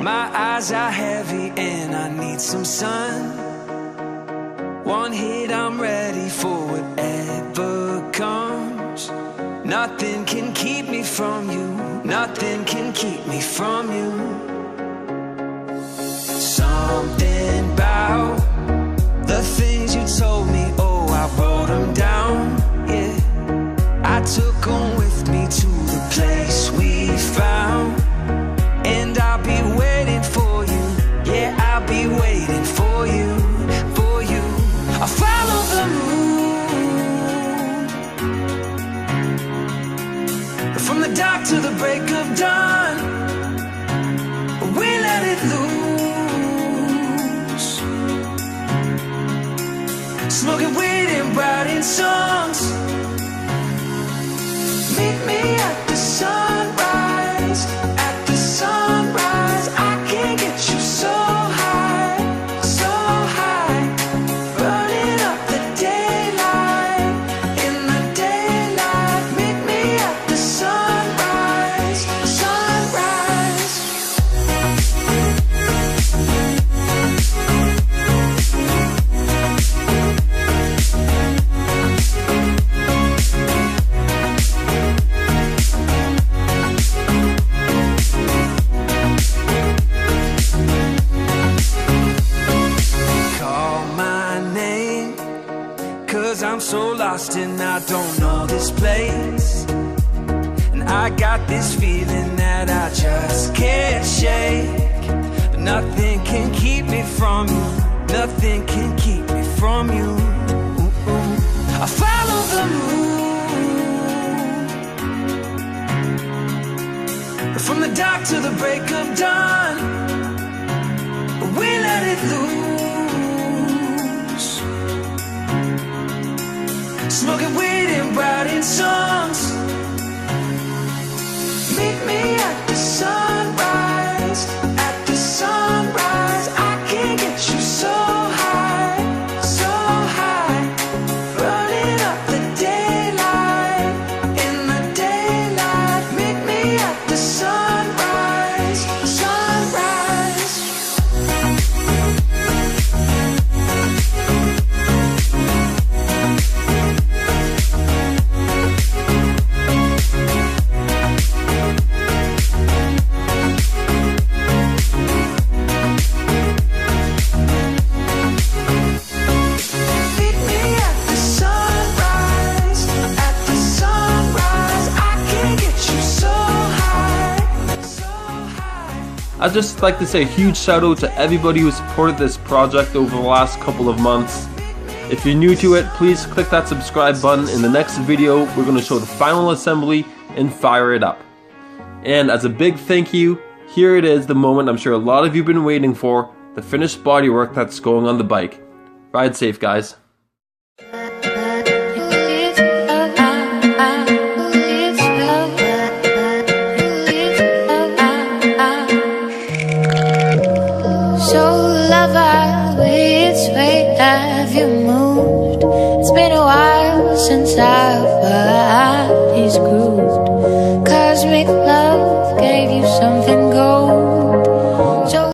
My eyes are heavy and I need some sun. One hit, I'm ready for whatever comes. Nothing can keep me from you. Nothing can keep me from you. Something about the things you told me, oh, I wrote them down, yeah. I took them with me to the place we found. And I'll be waiting for you, yeah, I'll be waiting for you, for you. I'll follow the moon, from the dark to the break of dawn. We let it loose, smoking weed and writing songs. Meet me at the sunrise, at the sunrise. I can't get you so high, so high. Burning up the daylight, in the daylight. Meet me at the sunrise, sunrise. Call my name, 'cause I'm so lost and I don't know this place. And I got this feeling that I just can't shake. But nothing can keep me from you. Nothing can keep me from you. I follow the moon, from the dark to the break of dawn. We let it loose, smoking weed and writing songs. Meet me at the sunrise, at the sunrise. I can't get you so high, so high. Burning up the daylight, in the daylight. Meet me at the sunrise, sunrise. Meet me at the sunrise, at the sunrise. I can't get you so high, so high. I'd just like to say a huge shout out to everybody who supported this project over the last couple of months. If you're new to it, please click that subscribe button. In the next video, we're going to show the final assembly and fire it up. And as a big thank you, here it is, the moment I'm sure a lot of you have been waiting for, the finished bodywork that's going on the bike. Ride safe, guys. So lover, which way have you moved? It's been a while since our bodies grooved. Cosmic